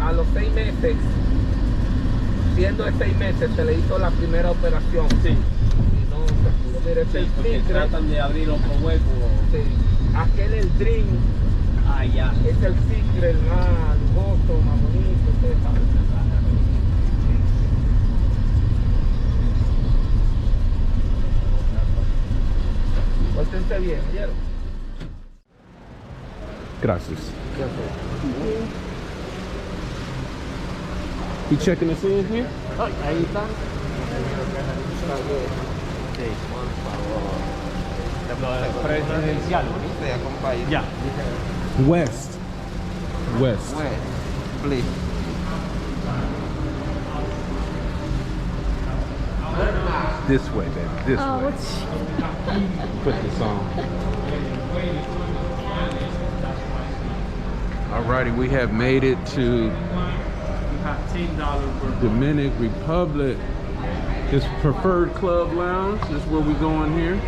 a los 6 meses, siendo de 6 meses, se le hizo la primera operación. Sí. Y no se pudo. Mire, este Sí, porque Secret, tratan de abrir otro hueco. sí. Aquel el Dream, Ah, ya. es el Secret más lujoso, más bonito, ustedes saben. Pórtense bien, ¿vieron? Gracias. You checking us in here? Ahí está. Presidencial. Ya. West. West. Please. This way, baby. This way. Put this on. Alrighty, we have made it to Dominican Republic. It's Preferred Club Lounge. This is where we going here.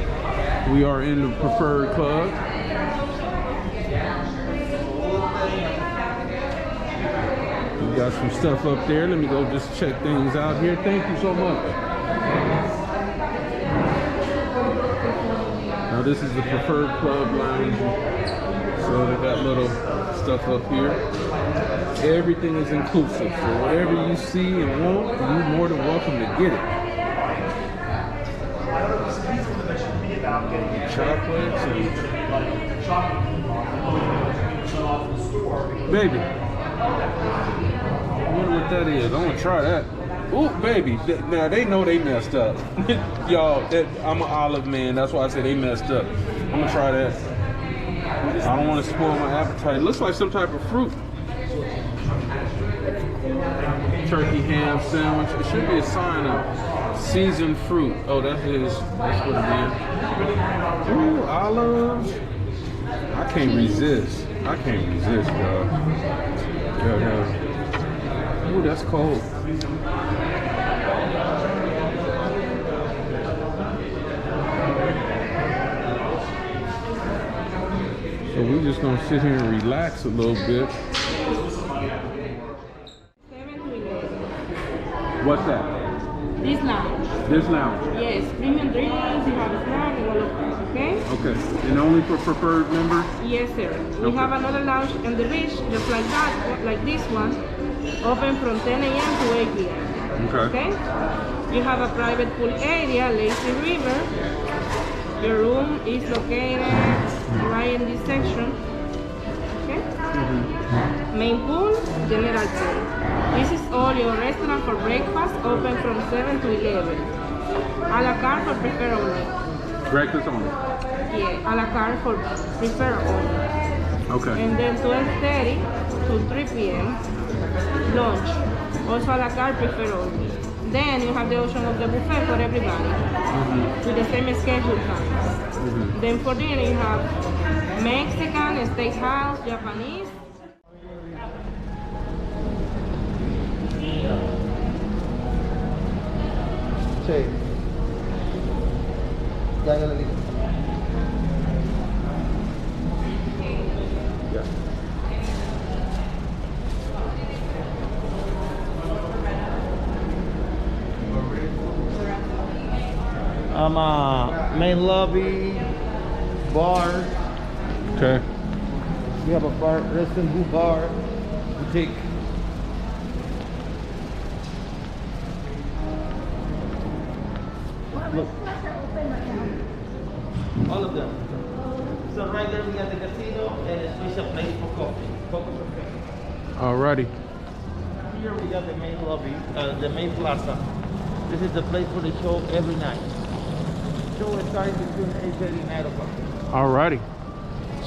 We are in the Preferred Club. We got some stuff up there. Let me go just check things out here. Thank you so much. Now this is the Preferred Club Lounge. So they got little stuff up here. Everything is inclusive. So whatever you see and want, you're more than welcome to get it. Chocolates and... Baby. I wonder what that is. I want to try that. Ooh, baby. Now, they know they messed up. Y'all, I'm an olive man. That's why I say they messed up. I'm going to try that. I don't want to spoil my appetite. It looks like some type of fruit. Turkey ham sandwich. It should be a sign of seasoned fruit. Oh, that's what it is. Ooh, olives. I can't resist. I can't resist, y'all. Yeah. Ooh, that's cold. So we're just gonna sit here and relax a little bit. What's that? This lounge. This lounge? Yes, premium drinks, you have a snack and all of that, okay? Okay, and only for preferred members? Yes, sir. We have another lounge on the beach, just like that, like this one, open from 10 a.m. to 8 p.m. Okay? You have a private pool area, lazy river. Your room is located right in this section. Okay? Main pool, general pool. This is all your restaurant for breakfast, open from 7 to 11. A la carte for prefer only. Breakfast only? Yeah, a la carte for prefer only. Okay. And then 12:30 to 3 p.m. lunch, also a la carte prefer only. Then you have the option of the buffet for everybody, with the same schedule times. Then for dinner you have Mexican, steakhouse, Japanese. Sí. Ya le digo. Main lobby, bar. Okay. We have a bar, restaurant, bar, boutique. Look. All of them. So right there we got the casino and a special place for coffee. Alrighty. Here we got the main lobby, the main plaza. This is the place for the show every night. Show starts between 8:30 and 9 o'clock. Alrighty.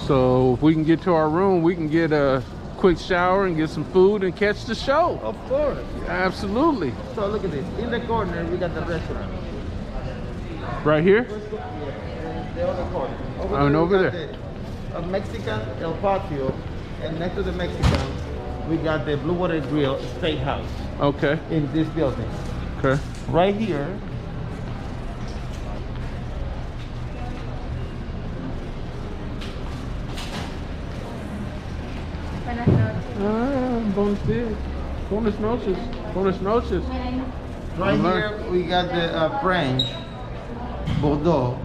So if we can get to our room, we can get a quick shower and get some food and catch the show. Of course. Absolutely. So look at this. In the corner we got the restaurant. Right here? The other corner. Over there. A Mexican El Patio, and next to the Mexican, we got the Blue Water Grill Steakhouse. Okay. In this building. Okay. Right here. Buenas noches. Buenos días. Buenas noches. Buenas noches. Right here we got the French Bordeaux.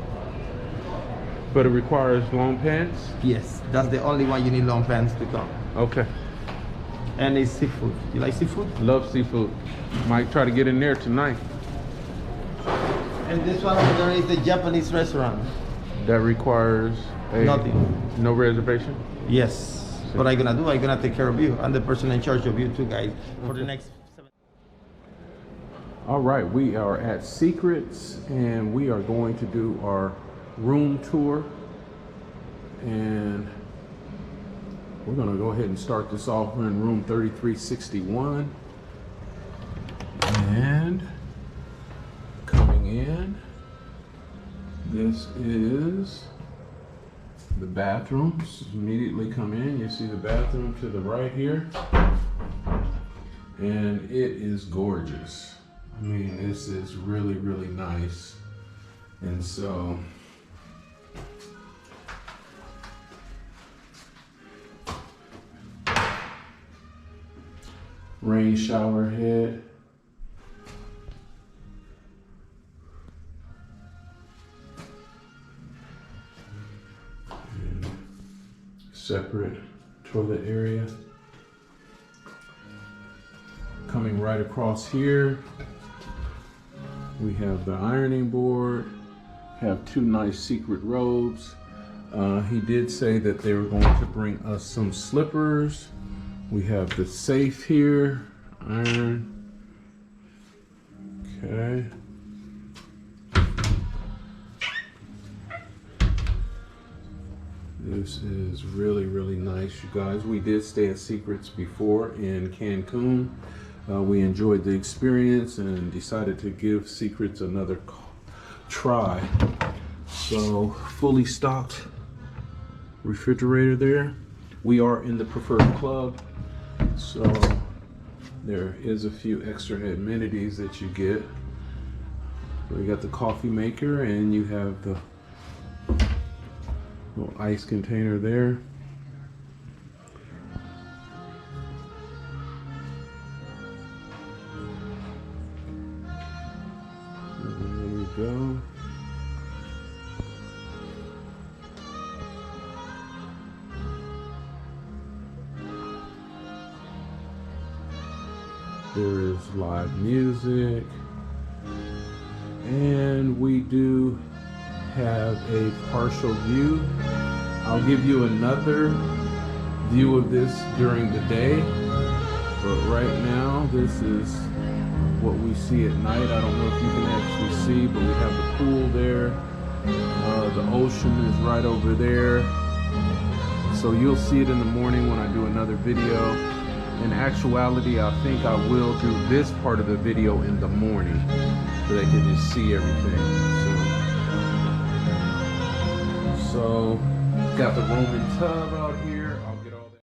But it requires long pants? Yes, that's the only one you need long pants to come. Okay. And it's seafood. You like seafood? Love seafood. Might try to get in there tonight. And this one over there is the Japanese restaurant. That requires nothing. No reservation? Yes. What I'm gonna do, I'm gonna take care of you. I'm the person in charge of you two guys for the next 7. All right, we are at Secrets and we are going to do our room tour. And we're gonna go ahead and start this off. We're in room 3361. And coming in, this is the bathrooms. Immediately come in, you see the bathroom to the right here. And it is gorgeous. I mean, this is really, really nice. And so, rain shower head. And separate toilet area. Coming right across here, we have the ironing board, have 2 nice secret robes. He did say that they were going to bring us some slippers. We have the safe here, iron. Okay. This is really, really nice, you guys. We did stay at Secrets before in Cancun. We enjoyed the experience and decided to give Secrets another try. So, fully stocked refrigerator there. We are in the preferred club, so there is a few extra amenities that you get. We got the coffee maker and you have the little ice container there. Go. There is live music, and we do have a partial view. I'll give you another view of this during the day, but right now this is what we see at night. I don't know if you can actually see, but we have the pool there. The ocean is right over there. So you'll see it in the morning when I do another video. In actuality, I think I will do this part of the video in the morning so they can just see everything. So got the Roman tub out here.